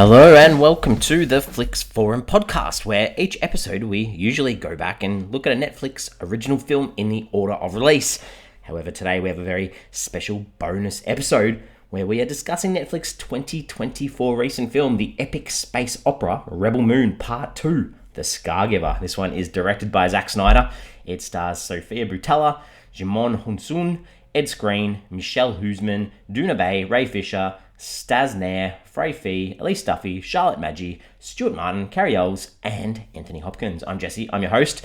Hello and welcome to the Flix Forum podcast, where each episode we usually go back and look at a Netflix original film in the order of release. However, today we have a very special bonus episode where we are discussing Netflix 2024 recent film, the epic space opera Rebel Moon Part 2, The Scargiver. This one is directed by Zack Snyder. It stars Sofia Boutella, Djimon Hounsou, Skrein, Michiel Huisman, Doona Bae, Ray Fisher, Staz Nair, Fra Fee, Elise Duffy, Charlotte Maggi, Stuart Martin, Cary, Elwes, and Anthony Hopkins. I'm Jesse, I'm your host.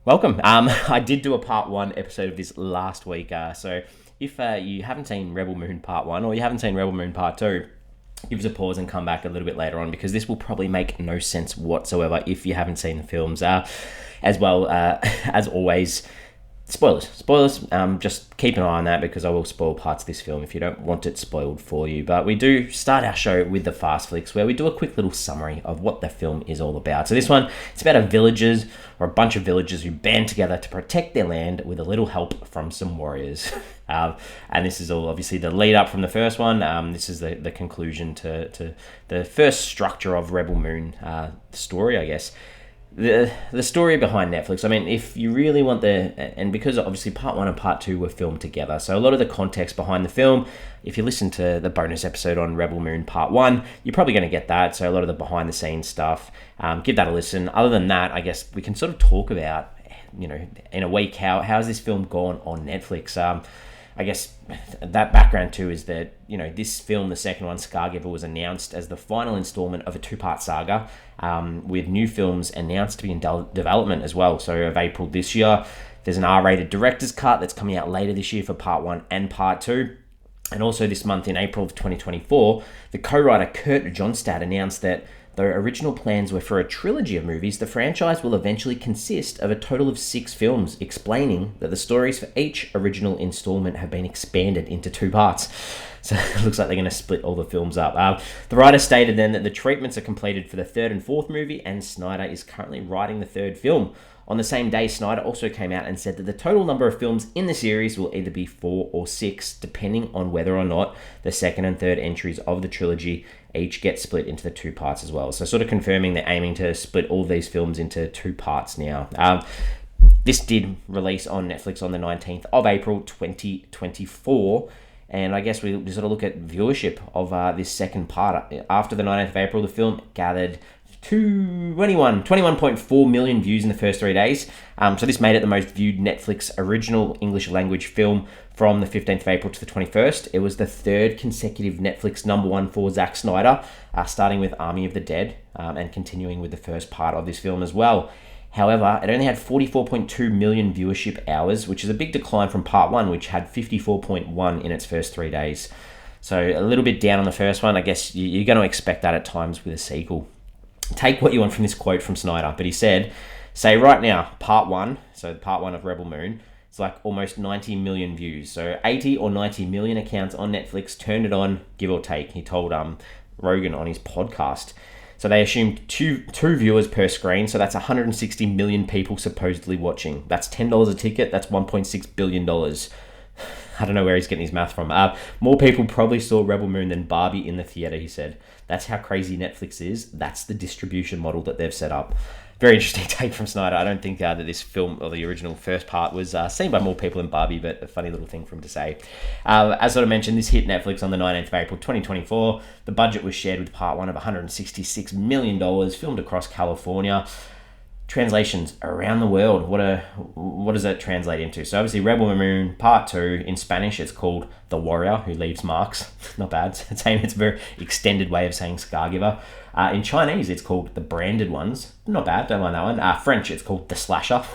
Welcome. I did do a part 1 episode of this last week, so if you haven't seen Rebel Moon Part 1 or you haven't seen Rebel Moon Part 2, give us a pause and come back a little bit later on, because this will probably make no sense whatsoever if you haven't seen the films. As well, as always, Spoilers. Just keep an eye on that, because I will spoil parts of this film if you don't want it spoiled for you. But we do start our show with the Fast Flicks, where we do a quick little summary of what the film is all about. So this one, it's about a bunch of villagers who band together to protect their land with a little help from some warriors. And this is all obviously the lead up from the first one. This is the conclusion to the first structure of Rebel Moon story, I guess. The story behind Netflix, I mean, if you really want and because obviously part 1 and part 2 were filmed together, so a lot of the context behind the film, if you listen to the bonus episode on Rebel Moon Part 1, you're probably going to get that, so a lot of the behind the scenes stuff, give that a listen. Other than that, I guess we can sort of talk about, in a week, how has this film gone on Netflix. I guess that background too is that, this film, the second one, Scargiver, was announced as the final installment of a 2-part saga, with new films announced to be in development as well. So of April this year, there's an R-rated director's cut that's coming out later this year for part 1 and part 2. And also this month, in April of 2024, the co-writer Kurt Johnstad announced that though original plans were for a trilogy of movies, the franchise will eventually consist of a total of 6 films, explaining that the stories for each original installment have been expanded into 2 parts. So it looks like they're going to split all the films up. The writer stated then that the treatments are completed for the 3rd and 4th movie, and Snyder is currently writing the 3rd film. On the same day, Snyder also came out and said that the total number of films in the series will either be 4 or 6, depending on whether or not the 2nd and 3rd entries of the trilogy each get split into the 2 parts as well. So sort of confirming they're aiming to split all these films into 2 parts now. This did release on Netflix on the 19th of April 2024. And I guess we sort of look at viewership of this second part. After the 19th of April, the film gathered 21.4 million views in the first 3 days. So this made it the most viewed Netflix original English language film from the 15th of April to the 21st. It was the 3rd consecutive Netflix number 1 for Zack Snyder, starting with Army of the Dead and continuing with the first part of this film as well. However, it only had 44.2 million viewership hours, which is a big decline from part 1, which had 54.1 in its first 3 days. So a little bit down on the first one. I guess you're going to expect that at times with a sequel. Take what you want from this quote from Snyder, but he said, say right now, part 1, so part 1 of Rebel Moon, it's like almost 90 million views. So 80 or 90 million accounts on Netflix turned it on, give or take, he told Rogan on his podcast. So they assumed two viewers per screen, so that's 160 million people supposedly watching. That's $10 a ticket, that's $1.6 billion. I don't know where he's getting his math from. More people probably saw Rebel Moon than Barbie in the theater, he said. That's how crazy Netflix is. That's the distribution model that they've set up. Very interesting take from Snyder. I don't think that this film, or the original first part, was seen by more people than Barbie, but a funny little thing for him to say. As sort of mentioned, this hit Netflix on the 19th of April 2024. The budget was shared with part 1 of $166 million, filmed across California. Translations around the world. What does that translate into? So obviously Rebel Moon Part 2, in Spanish it's called The Warrior Who Leaves Marks. Not bad. It's a very extended way of saying Scargiver. In Chinese it's called The Branded Ones. Not bad, don't mind that one. French it's called The Slasher.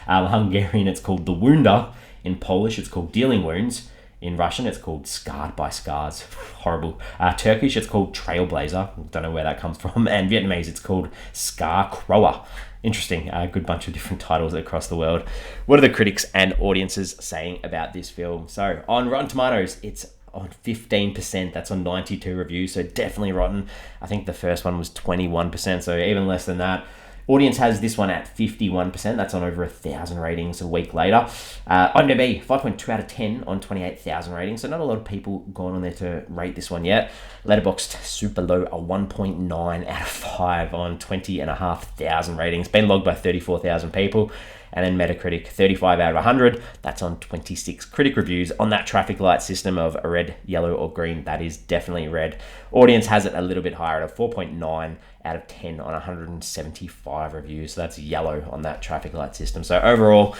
Hungarian it's called The Wounder. In Polish it's called Dealing Wounds. In Russian, it's called Scarred by Scars. Horrible. Turkish, it's called Trailblazer. Don't know where that comes from. And Vietnamese, it's called Scar Crower. Interesting. A good bunch of different titles across the world. What are the critics and audiences saying about this film? So, on Rotten Tomatoes, it's on 15%. That's on 92 reviews, so definitely rotten. I think the first one was 21%, so even less than that. Audience has this one at 51%. That's on over 1,000 ratings a week later. IMDb, 5.2 out of 10 on 28,000 ratings. So not a lot of people gone on there to rate this one yet. Letterboxd, super low, a 1.9 out of 5 on 20,500 ratings. Been logged by 34,000 people. And then Metacritic, 35 out of 100. That's on 26 critic reviews. On that traffic light system of a red, yellow, or green, that is definitely red. Audience has it a little bit higher at a 4.9 out of 10 on 175 reviews. So that's yellow on that traffic light system. So overall,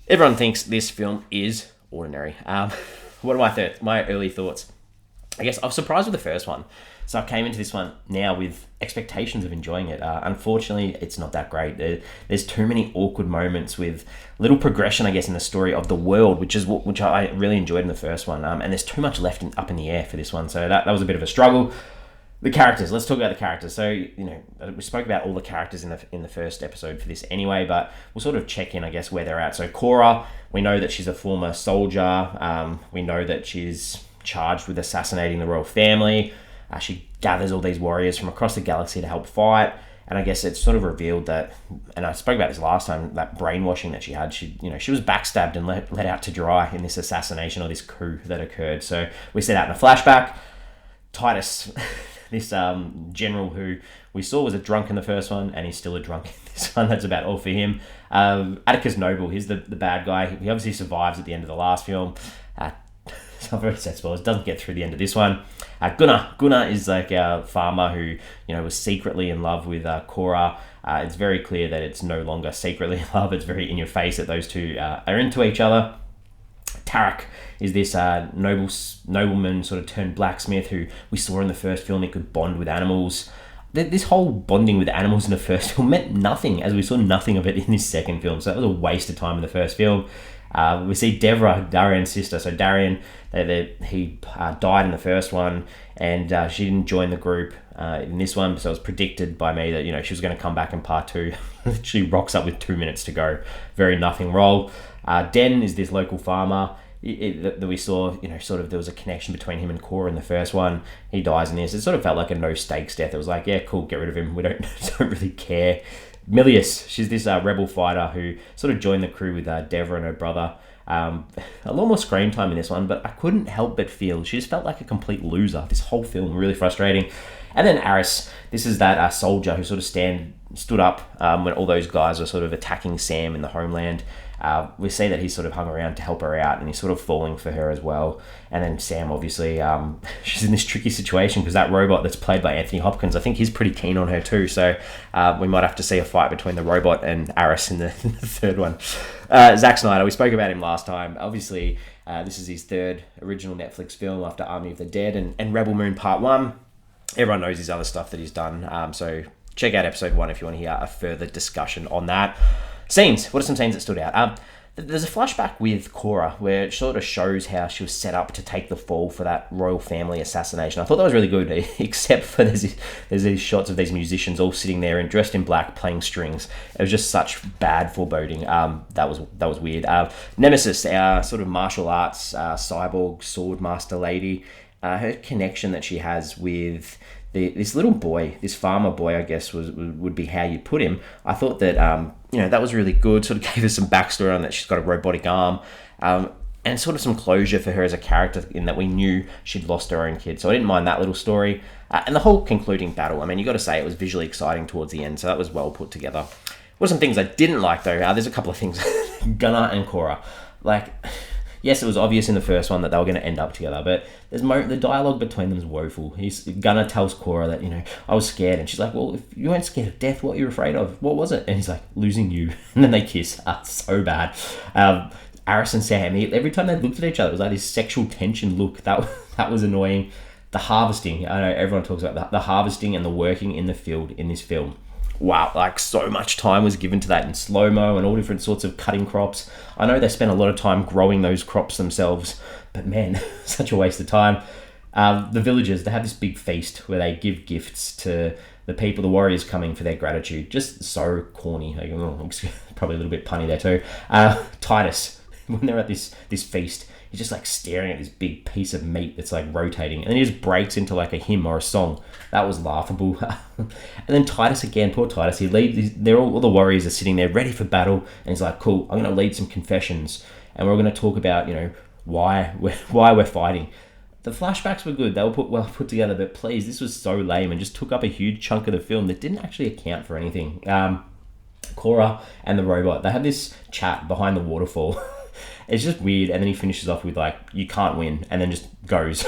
everyone thinks this film is ordinary. What are my early thoughts? I guess I was surprised with the first one. So I came into this one now with expectations of enjoying it. Unfortunately, it's not that great. There's too many awkward moments with little progression, I guess, in the story of the world, which I really enjoyed in the first one. And there's too much left up in the air for this one. So that was a bit of a struggle. The characters. Let's talk about the characters. So, we spoke about all the characters in the first episode for this anyway, but we'll sort of check in, I guess, where they're at. So Cora, we know that she's a former soldier. We know that she's charged with assassinating the royal family. She gathers all these warriors from across the galaxy to help fight. And I guess it's sort of revealed that, and I spoke about this last time, that brainwashing that she had, she was backstabbed and let out to dry in this assassination or this coup that occurred. So we see that in a flashback. Titus, this general who we saw was a drunk in the first one, and he's still a drunk in this one. That's about all for him. Atticus Noble, he's the bad guy. He obviously survives at the end of the last film. So I've already said spoilers. Doesn't get through the end of this one. Gunnar is like a farmer who was secretly in love with Cora. It's very clear that it's no longer secretly in love. It's very in your face that those two are into each other. Tarek is this nobleman sort of turned blacksmith who we saw in the first film. He could bond with animals. This whole bonding with animals in the first film meant nothing, as we saw nothing of it in this second film. So that was a waste of time in the first film. We see Devra, Darian's sister. So Darian, he died in the first one, and she didn't join the group in this one. So it was predicted by me that she was going to come back in part 2. She rocks up with 2 minutes to go. Very nothing role. Den is this local farmer that we saw. Sort of there was a connection between him and Cora in the first one. He dies in this. It sort of felt like a no stakes death. It was like, yeah, cool, get rid of him. We don't really care. Milius, she's this rebel fighter who sort of joined the crew with Devra and her brother. A lot more screen time in this one, but I couldn't help but feel she just felt like a complete loser. This whole film, really frustrating. And then Aris, this is that soldier who sort of stood up when all those guys were sort of attacking Sam in the homeland. We see that he's sort of hung around to help her out, and he's sort of falling for her as well. And then Sam, obviously, she's in this tricky situation because that robot that's played by Anthony Hopkins, I think he's pretty keen on her too. So we might have to see a fight between the robot and Aris in the third one. Zack Snyder, we spoke about him last time. Obviously, this is his third original Netflix film after Army of the Dead and Rebel Moon Part 1. Everyone knows his other stuff that he's done. So check out episode 1 if you want to hear a further discussion on that. Scenes. What are some scenes that stood out? There's a flashback with Cora where it sort of shows how she was set up to take the fall for that royal family assassination. I thought that was really good, except for there's these shots of these musicians all sitting there and dressed in black playing strings. It was just such bad foreboding. That was weird. Nemesis, our sort of martial arts cyborg sword master lady, her connection that she has with this little boy, this farmer boy, I guess would be how you put him. I thought that that was really good. Sort of gave us some backstory on that she's got a robotic arm, and sort of some closure for her as a character in that we knew she'd lost her own kid. So I didn't mind that little story. And the whole concluding battle, I mean, you got to say it was visually exciting towards the end, so that was well put together. What are some things I didn't like though? There's a couple of things. Gunnar and Cora, yes, it was obvious in the first one that they were going to end up together, but the dialogue between them is woeful. Gunnar tells Cora that, I was scared, and she's like, well, if you weren't scared of death, what were you afraid of? What was it? And he's like, losing you. And then they kiss. So bad. Aris and Sam, every time they looked at each other, it was like this sexual tension look. That was annoying. The harvesting. I know everyone talks about the harvesting and the working in the field in this film. Wow, so much time was given to that in slow-mo and all different sorts of cutting crops. I know they spent a lot of time growing those crops themselves, but man, such a waste of time. The villagers, they have this big feast where they give gifts to the people, the warriors coming for their gratitude. Just so corny. Probably a little bit punny there too. Titus, when they're at this feast, he's just like staring at this big piece of meat that's like rotating, and then he just breaks into like a hymn or a song. That was laughable. And then Titus again, poor Titus, he leads. They're all the warriors are sitting there ready for battle, and he's like, "Cool, I'm going to lead some confessions, and we're going to talk about why we're fighting." The flashbacks were good; they were well put together, but please, this was so lame and just took up a huge chunk of the film that didn't actually account for anything. Cora and the robot, they had this chat behind the waterfall. It's just weird, and then he finishes off with like, "You can't win," and then just goes.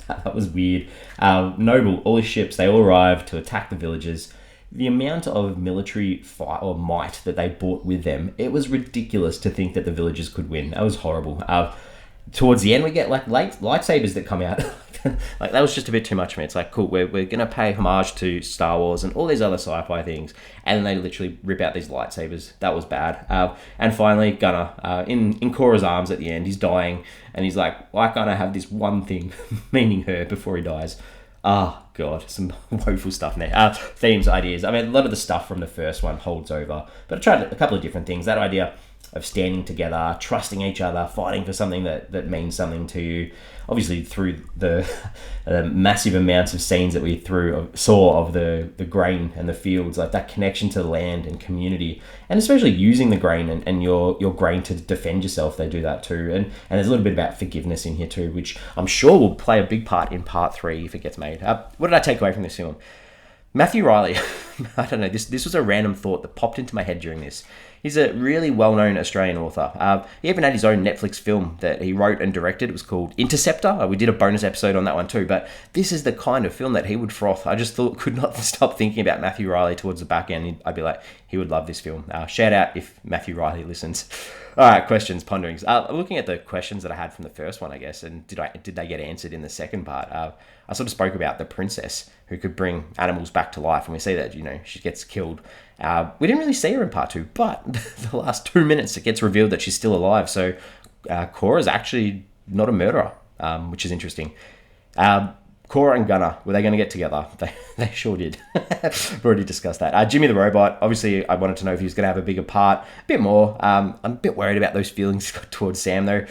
That was weird. Noble, all his ships, they all arrived to attack the villagers. The amount of military fight or might that they brought with them, it was ridiculous to think that the villagers could win. That was horrible. Towards the end, we get like lightsabers that come out. Like, that was just a bit too much for me. It's like, cool, we're going to pay homage to Star Wars and all these other sci-fi things, and then they literally rip out these lightsabers. That was bad. And finally, Gunnar, in Cora's arms at the end, he's dying, and he's like, why can't I have this one thing, meaning her, before he dies? Oh, God, some woeful stuff there. Themes, ideas. I mean, a lot of the stuff from the first one holds over, but I tried a couple of different things. That idea of standing together, trusting each other, fighting for something that means something to you. Obviously, through the massive amounts of scenes that we saw of the grain and the fields, like that connection to the land and community, and especially using the grain and your grain to defend yourself, they do that too. And there's a little bit about forgiveness in here too, which I'm sure will play a big part in part 3 if it gets made. What did I take away from this film? Matthew Riley, I don't know, this was a random thought that popped into my head during this. He's a really well-known Australian author. He even had his own Netflix film that he wrote and directed. It was called Interceptor. We did a bonus episode on that one too, but this is the kind of film that he would froth. I just could not stop thinking about Matthew Riley towards the back end. I'd be like, he would love this film. Shout out if Matthew Riley listens. All right, questions, ponderings. Looking at the questions that I had from the first one, I guess, and did they get answered in the second part? I sort of spoke about the princess who could bring animals back to life, and we see that, she gets killed. We didn't really see her in part 2, but the last 2 minutes it gets revealed that she's still alive. So Cora's actually not a murderer, which is interesting. Cora and Gunnar, were they going to get together? They sure did. We've already discussed that. Jimmy the robot, obviously I wanted to know if he was going to have a bigger part. A bit more. I'm a bit worried about those feelings towards Sam though.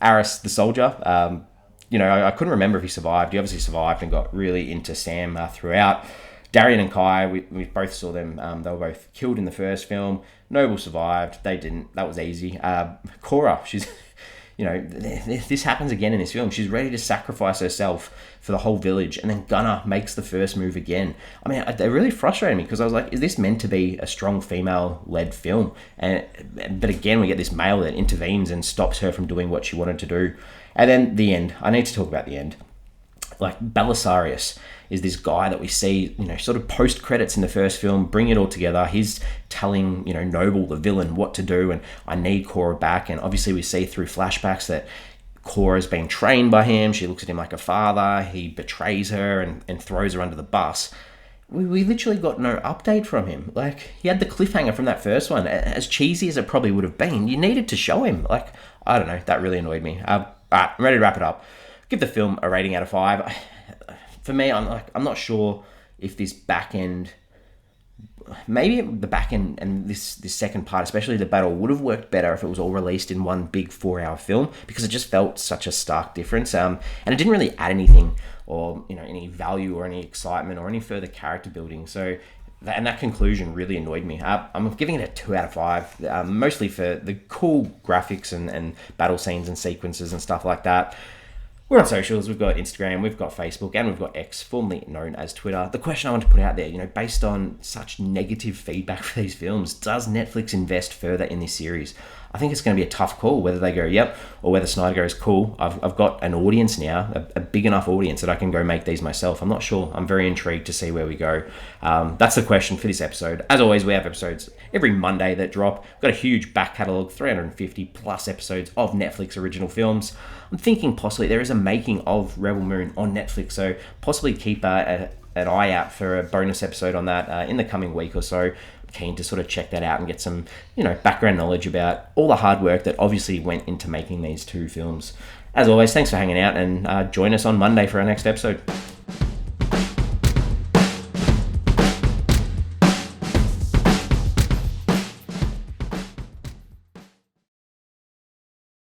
Aris the soldier, I couldn't remember if he survived. He obviously survived and got really into Sam throughout. Darian and Kai, we both saw them. They were both killed in the first film. Noble survived. They didn't. That was easy. Cora, she's... this happens again in this film. She's ready to sacrifice herself for the whole village, and then Gunnar makes the first move again. I mean, they really frustrated me because I was like, is this meant to be a strong female-led film? But again, we get this male that intervenes and stops her from doing what she wanted to do. And then the end. I need to talk about the end. Like, Belisarius is this guy that we see, sort of post-credits in the first film, bring it all together. He's telling, Noble, the villain, what to do, and I need Cora back. And obviously we see through flashbacks that Cora's been trained by him. She looks at him like a father. He betrays her and throws her under the bus. We literally got no update from him. Like, he had the cliffhanger from that first one. As cheesy as it probably would have been, you needed to show him. Like, I don't know, that really annoyed me. All right, I'm ready to wrap it up. Give the film a rating out of 5. For me, I'm not sure if this back end, maybe the back end and this second part, especially the battle, would have worked better if it was all released in one big 4-hour film, because it just felt such a stark difference. And it didn't really add anything or any value or any excitement or any further character building. So that conclusion really annoyed me. I'm giving it a 2 out of 5, mostly for the cool graphics and battle scenes and sequences and stuff like that. We're on socials. We've got Instagram, we've got Facebook, and we've got X, formerly known as Twitter. The question I want to put out there, based on such negative feedback for these films, does Netflix invest further in this series? I think it's going to be a tough call whether they go yep or whether Snyder goes cool. I've got an audience now, a big enough audience that I can go make these myself. I'm not sure. I'm very intrigued to see where we go. That's the question for this episode. As always, we have episodes every Monday that drop. We've got a huge back catalogue, 350 plus episodes of Netflix original films. I'm thinking possibly there is a making of Rebel Moon on Netflix, so possibly keep an eye out for a bonus episode on that in the coming week or so. Keen to sort of check that out and get some, background knowledge about all the hard work that obviously went into making these 2 films. As always, thanks for hanging out, and join us on Monday for our next episode.